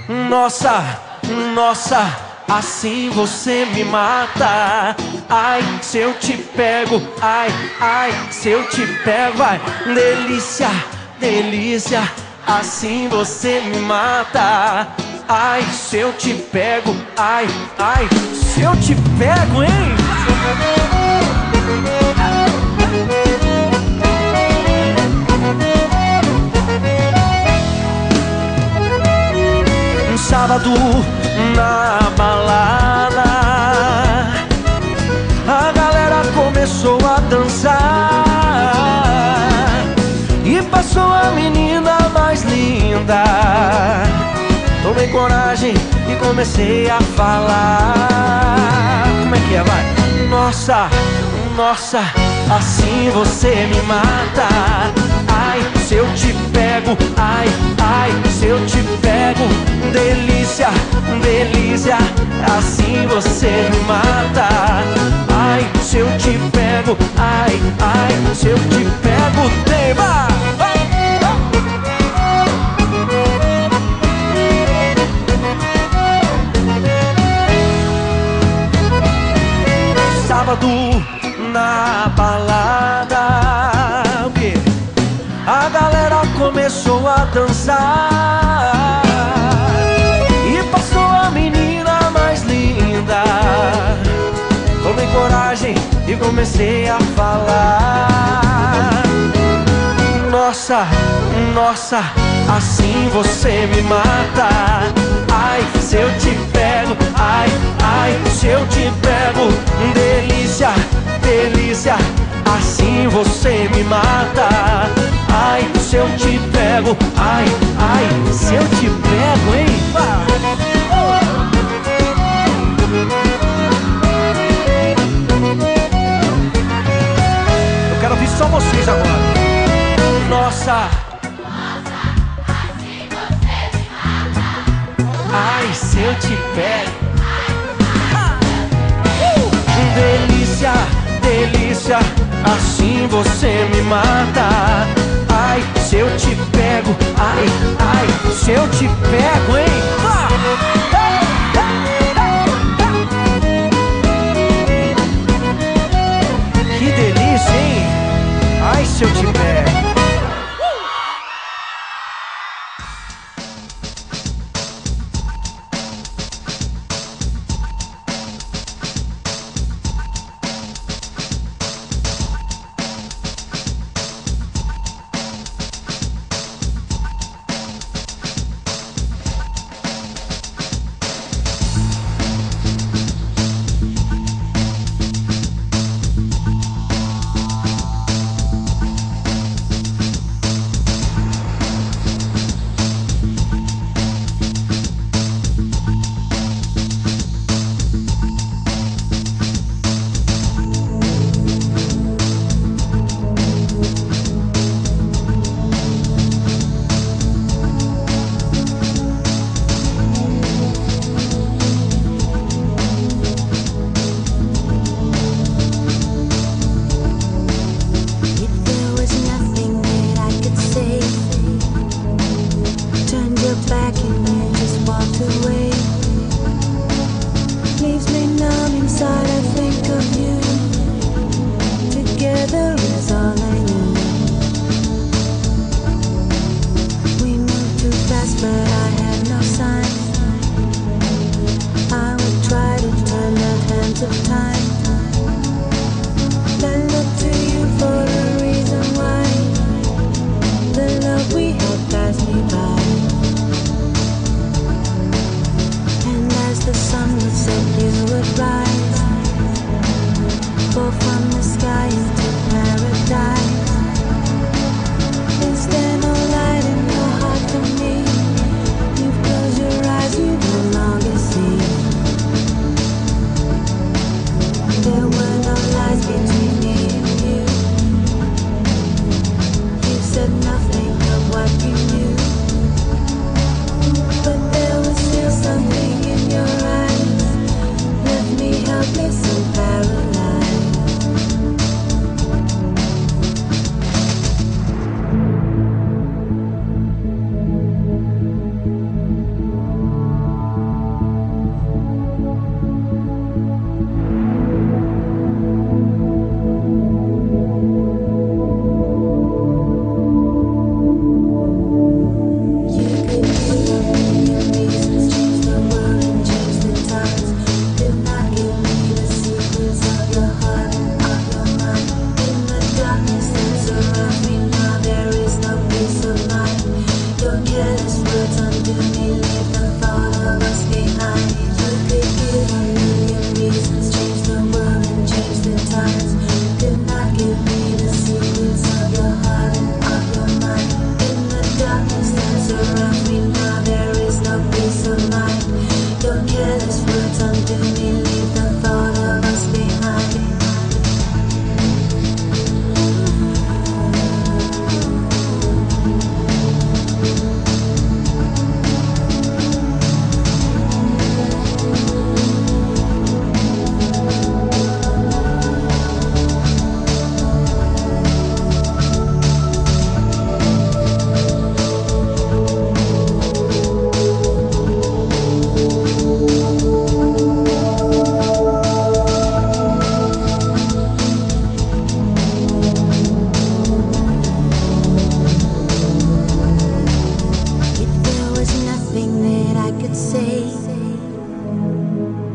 Nossa, nossa, assim você me mata. Ai, se eu te pego, ai, ai, se eu te pego, vai. Delícia, delícia, assim você me mata. Ai, se eu te pego, ai, ai, se eu te pego, hein? Um sábado na balada, a galera começou a dançar e passou a menina mais linda. Tomei coragem e comecei a falar. Como é que é, vai? Nossa, nossa, assim você me mata. Ai, se eu te pego, ai, ai, se eu te pego. Delícia, delícia, assim você me mata. Ai, se eu te pego, ai, ai, se eu te pego, tema. Sábado na balada, o quê? A galera começou a dançar e passou a menina mais linda. Tomei coragem e comecei a falar. Nossa, nossa, assim você me mata. Ai, se eu te pego, ai, ai, se eu te pego. Delícia, delícia, assim você me mata. Ai, se eu te pego, ai, ai, se eu te pego, hein? Eu quero ouvir só vocês agora. Nossa, assim você me mata. ai, se eu te pego. Delícia, delícia, assim você me mata. Ai, se eu te pego, ai, ai, se eu te pego, hein? Que delícia, hein? Ai, se eu te pego. say,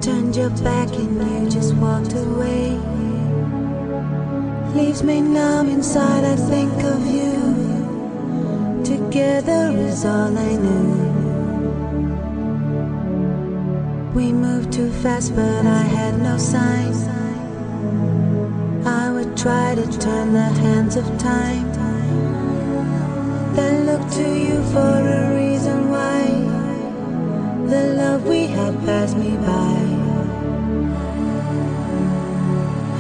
turned your back and you just walked away. Leaves me numb inside, I think of you. Together is all I knew. We moved too fast but I had no sign. I would try to turn the hands of time, then look to you for a reason why the love we had passed me by.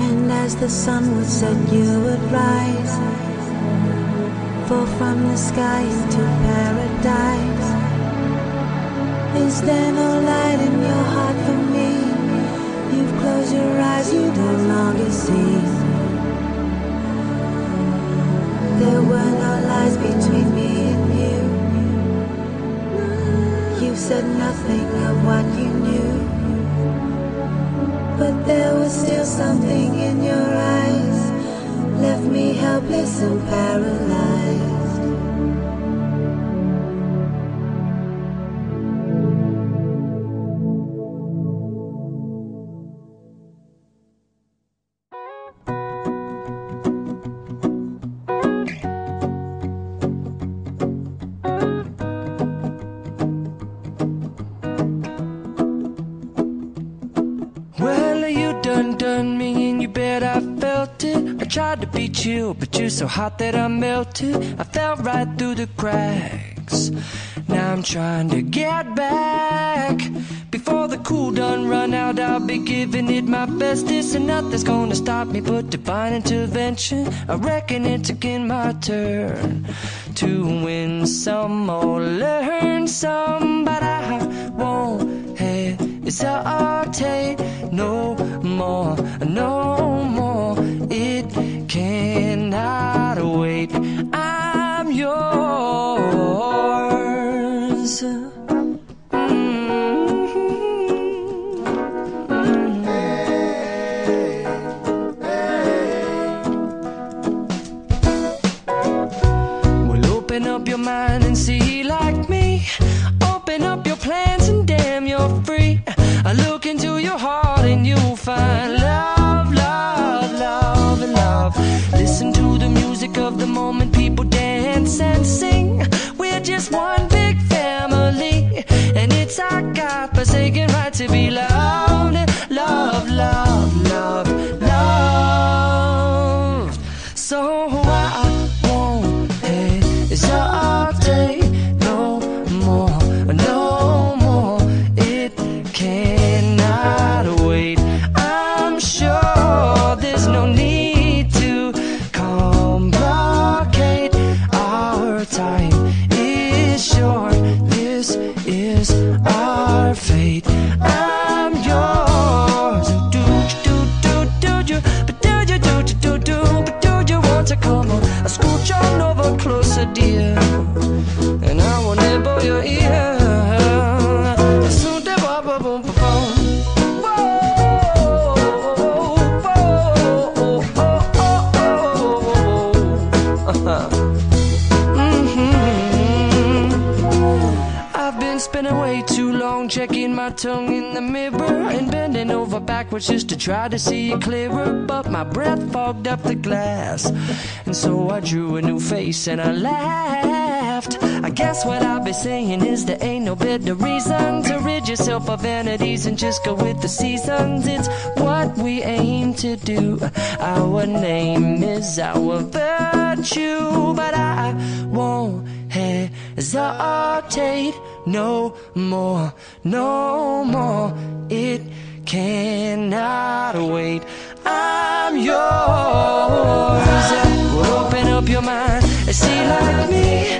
And as the sun would set, you would rise, fall from the sky into paradise. Is there no light in your heart for me? You've closed your eyes, you no longer see. There were no lies between me and you. You said nothing of what you knew, but there was still something in your eyes, left me helpless and paralyzed. Done me and you bet I felt it. I tried to beat you, but you're so hot that I melted. I fell right through the cracks. Now I'm trying to get back. Before the cool done run out, I'll be giving it my bestest, and nothing's gonna stop me but divine intervention. I reckon it's again my turn to win some or learn some, but I won't hesitate no more, no more. It cannot wait. I'm yours. Well, open up your mind and see like me. Open up your plans and damn, you're free. I look into your heart and you'll find love, love, love, and love. Listen to the music of the moment, people dance and sing. We're just one big family, and it's our God-forsaken right to be loved. Love, love, love, love. So I won't hesitate no more, no more. It cannot wait. I'm sure there's no need to complicate. Our time is short. This is our fate. I'm yours. Do you? But do you want to come on? I scooch on over closer, dear, and I will nibble your ear. Spending way too long checking my tongue in the mirror and bending over backwards just to try to see it clearer, but my breath fogged up the glass, and so I drew a new face and I laughed. I guess what I'll be saying is there ain't no better reason to rid yourself of vanities and just go with the seasons. It's what we aim to do. Our name is our virtue, but I won't hesitate no more, no more. It cannot wait. I'm yours. Open up your mind and see like me.